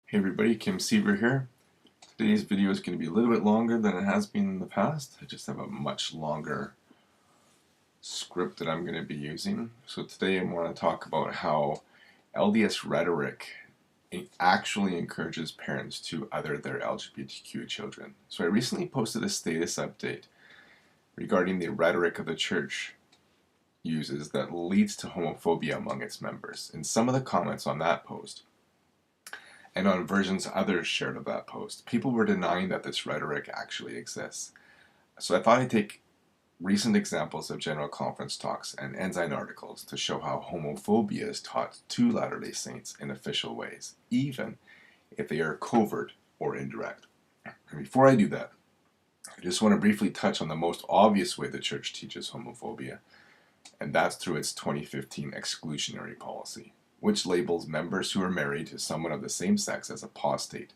Hey everybody, Kim Seaver here. Today's video is going to be a little bit longer than it has been in the past. I just have a much longer script that I'm going to be using. So today I want to talk about how LDS rhetoric actually encourages parents to other their LGBTQ children. So I recently posted a status update regarding the rhetoric of the church uses that leads to homophobia among its members. In some of the comments on that post, and on versions others shared of that post, people were denying that this rhetoric actually exists. So I thought I'd take recent examples of General Conference talks and Ensign articles to show how homophobia is taught to Latter-day Saints in official ways, even if they are covert or indirect. And before I do that, I just want to briefly touch on the most obvious way the church teaches homophobia, and that's through its 2015 exclusionary policy, which labels members who are married to someone of the same sex as apostate,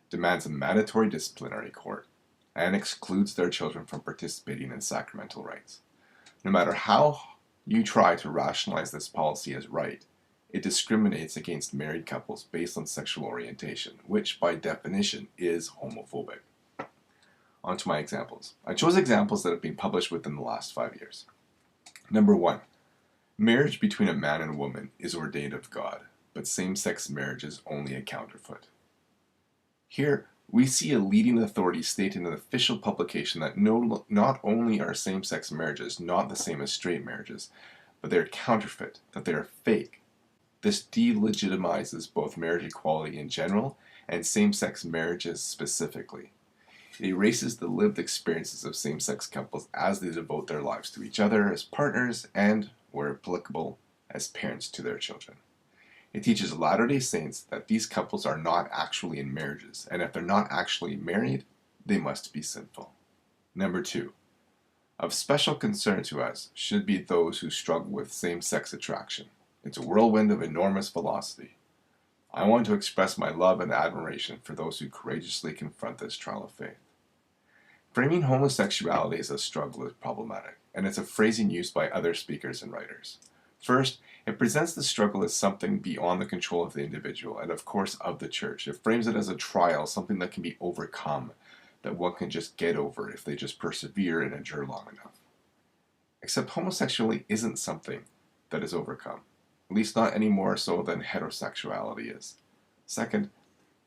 demands a mandatory disciplinary court, and excludes their children from participating in sacramental rites. No matter how you try to rationalize this policy as right, it discriminates against married couples based on sexual orientation, which by definition is homophobic. On to my examples. I chose examples that have been published within the last 5 years. Number 1. Marriage between a man and woman is ordained of God, but same-sex marriage is only a counterfeit. Here, we see a leading authority state in an official publication that not only are same-sex marriages not the same as straight marriages, but they are counterfeit, that they are fake. This delegitimizes both marriage equality in general and same-sex marriages specifically. It erases the lived experiences of same-sex couples as they devote their lives to each other as partners and, where applicable, as parents to their children. It teaches Latter-day Saints that these couples are not actually in marriages, and if they're not actually married, they must be sinful. Number 2. Of special concern to us should be those who struggle with same-sex attraction. It's a whirlwind of enormous velocity. I want to express my love and admiration for those who courageously confront this trial of faith. Framing homosexuality as a struggle is problematic, and it's a phrasing used by other speakers and writers. First, it presents the struggle as something beyond the control of the individual and, of course, of the church. It frames it as a trial, something that can be overcome, that one can just get over if they just persevere and endure long enough. Except homosexuality isn't something that is overcome, at least not any more so than heterosexuality is. Second,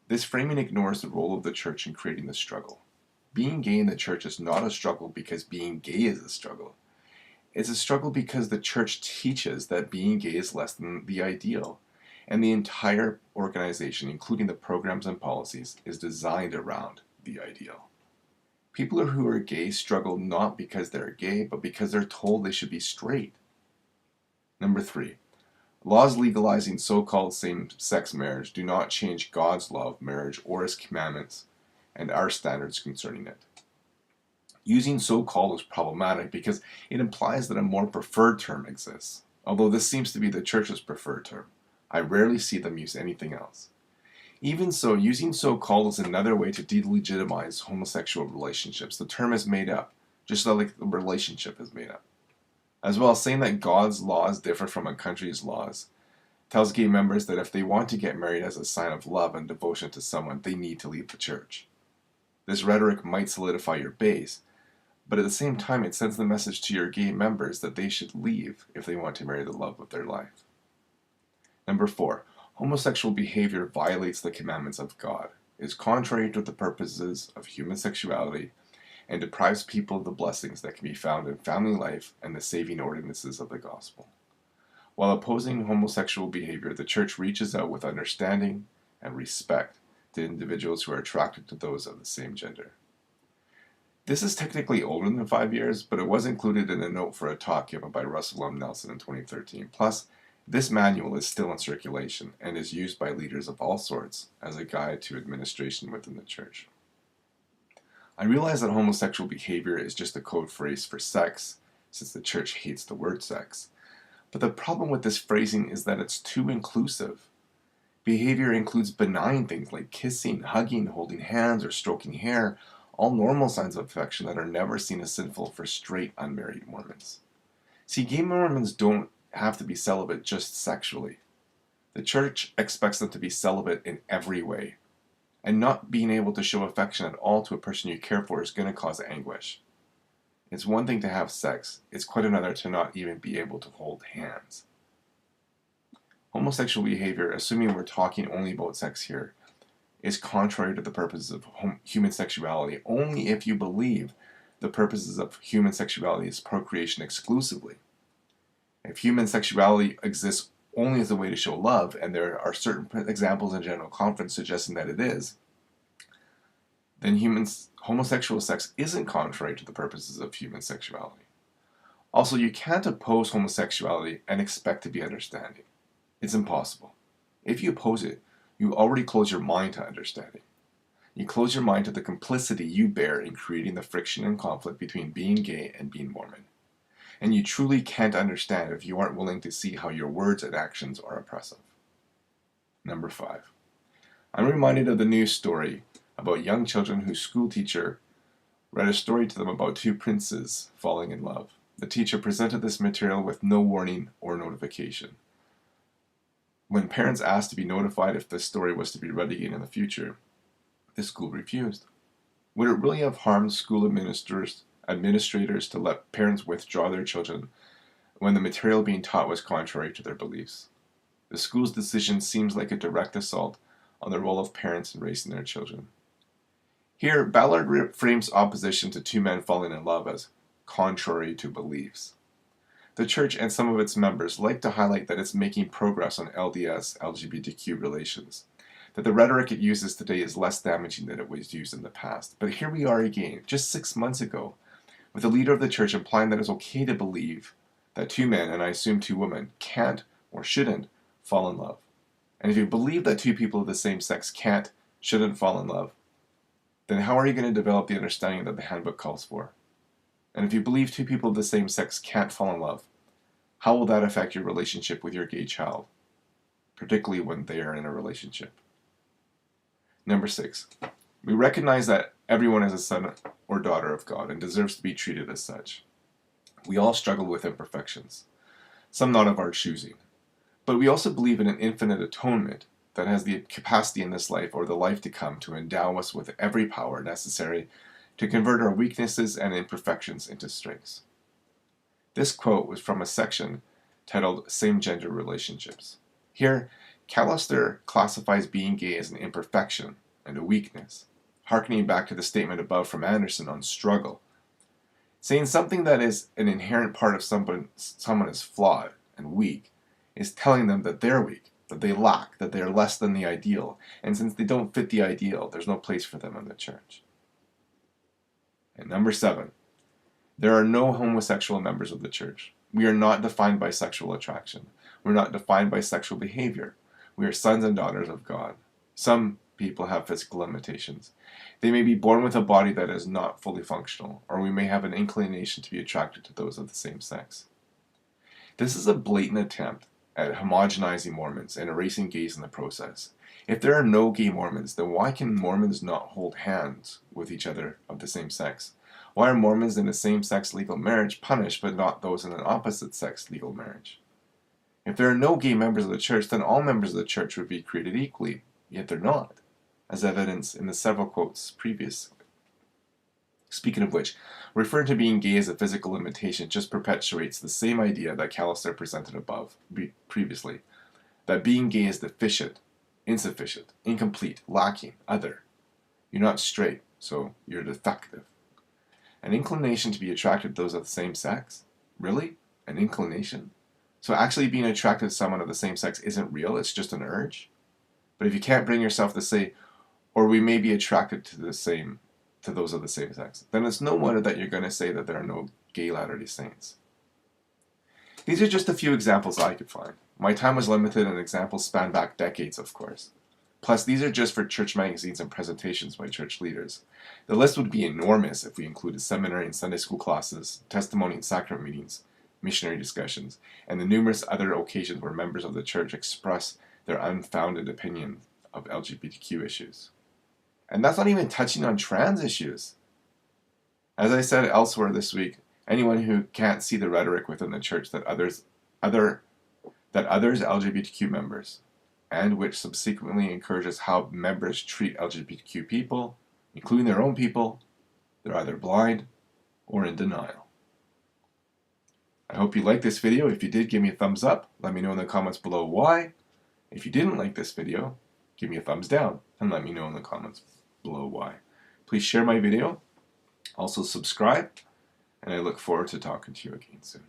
this framing ignores the role of the church in creating the struggle. Being gay in the church is not a struggle because being gay is a struggle. It's a struggle because the church teaches that being gay is less than the ideal, and the entire organization, including the programs and policies, is designed around the ideal. People who are gay struggle not because they're gay, but because they're told they should be straight. Number 3. Laws legalizing so-called same-sex marriage do not change God's law of marriage or His commandments and our standards concerning it. Using so-called is problematic because it implies that a more preferred term exists, although this seems to be the church's preferred term. I rarely see them use anything else. Even so, using so-called is another way to delegitimize homosexual relationships. The term is made up, just like the relationship is made up. As well, saying that God's laws differ from a country's laws tells gay members that if they want to get married as a sign of love and devotion to someone, they need to leave the church. This rhetoric might solidify your base, but at the same time it sends the message to your gay members that they should leave if they want to marry the love of their life. Number 4. Homosexual behavior violates the commandments of God, is contrary to the purposes of human sexuality, and deprives people of the blessings that can be found in family life and the saving ordinances of the gospel. While opposing homosexual behavior, the church reaches out with understanding and respect to individuals who are attracted to those of the same gender. This is technically older than 5 years, but it was included in a note for a talk given by Russell M. Nelson in 2013. Plus, this manual is still in circulation and is used by leaders of all sorts as a guide to administration within the church. I realize that homosexual behavior is just a code phrase for sex, since the church hates the word sex. But the problem with this phrasing is that it's too inclusive. Behavior includes benign things like kissing, hugging, holding hands, or stroking hair, all normal signs of affection that are never seen as sinful for straight, unmarried Mormons. See, gay Mormons don't have to be celibate just sexually. The church expects them to be celibate in every way, and not being able to show affection at all to a person you care for is going to cause anguish. It's one thing to have sex, it's quite another to not even be able to hold hands. Homosexual behavior, assuming we're talking only about sex here, is contrary to the purposes of human sexuality only if you believe the purposes of human sexuality is procreation exclusively. If human sexuality exists only as a way to show love, and there are certain examples in General Conference suggesting that it is, then homosexual sex isn't contrary to the purposes of human sexuality. Also, you can't oppose homosexuality and expect to be understanding. It's impossible. If you oppose it, you already close your mind to understanding. You close your mind to the complicity you bear in creating the friction and conflict between being gay and being Mormon. And you truly can't understand if you aren't willing to see how your words and actions are oppressive. Number 5. I'm reminded of the news story about young children whose school teacher read a story to them about two princes falling in love. The teacher presented this material with no warning or notification. When parents asked to be notified if this story was to be read again in the future, the school refused. Would it really have harmed school administrators to let parents withdraw their children when the material being taught was contrary to their beliefs? The school's decision seems like a direct assault on the role of parents in raising their children. Here, Ballard frames opposition to two men falling in love as contrary to beliefs. The church and some of its members like to highlight that it's making progress on LDS LGBTQ relations, that the rhetoric it uses today is less damaging than it was used in the past. But here we are again, just 6 months ago, with the leader of the church implying that it's okay to believe that two men, and I assume two women, can't or shouldn't fall in love. And if you believe that two people of the same sex shouldn't fall in love, then how are you going to develop the understanding that the handbook calls for? And if you believe two people of the same sex can't fall in love, how will that affect your relationship with your gay child, particularly when they are in a relationship? Number 6, we recognize that everyone is a son or daughter of God and deserves to be treated as such. We all struggle with imperfections, some not of our choosing. But we also believe in an infinite atonement that has the capacity in this life or the life to come to endow us with every power necessary to convert our weaknesses and imperfections into strengths. This quote was from a section titled Same-Gender Relationships. Here, Callister classifies being gay as an imperfection and a weakness, hearkening back to the statement above from Anderson on struggle. Saying something that is an inherent part of someone is flawed and weak is telling them that they're weak, that they lack, that they are less than the ideal, and since they don't fit the ideal, there's no place for them in the church. And number 7, there are no homosexual members of the church. We are not defined by sexual attraction. We're not defined by sexual behavior. We are sons and daughters of God. Some people have physical limitations. They may be born with a body that is not fully functional, or we may have an inclination to be attracted to those of the same sex. This is a blatant attempt at homogenizing Mormons and erasing gays in the process. If there are no gay Mormons, then why can Mormons not hold hands with each other of the same sex? Why are Mormons in a same-sex legal marriage punished but not those in an opposite-sex legal marriage? If there are no gay members of the church, then all members of the church would be treated equally, yet they're not, as evidenced in the several quotes previously. Speaking of which, referring to being gay as a physical limitation just perpetuates the same idea that Callister presented above previously, that being gay is deficient, insufficient, incomplete, lacking, other. You're not straight, so you're defective. An inclination to be attracted to those of the same sex? Really? An inclination? So actually being attracted to someone of the same sex isn't real, it's just an urge? But if you can't bring yourself to say, or we may be attracted to those of the same sex, then it's no wonder that you're going to say that there are no gay Latter-day Saints. These are just a few examples I could find. My time was limited and examples span back decades, of course. Plus, these are just for church magazines and presentations by church leaders. The list would be enormous if we included seminary and Sunday school classes, testimony and sacrament meetings, missionary discussions, and the numerous other occasions where members of the church express their unfounded opinion of LGBTQ issues. And that's not even touching on trans issues. As I said elsewhere this week, anyone who can't see the rhetoric within the church that others LGBTQ members and which subsequently encourages how members treat LGBTQ people, including their own people, they're either blind or in denial. I hope you liked this video. If you did, give me a thumbs up. Let me know in the comments below why. If you didn't like this video, give me a thumbs down and let me know in the comments below why. Please share my video. Also subscribe, and I look forward to talking to you again soon.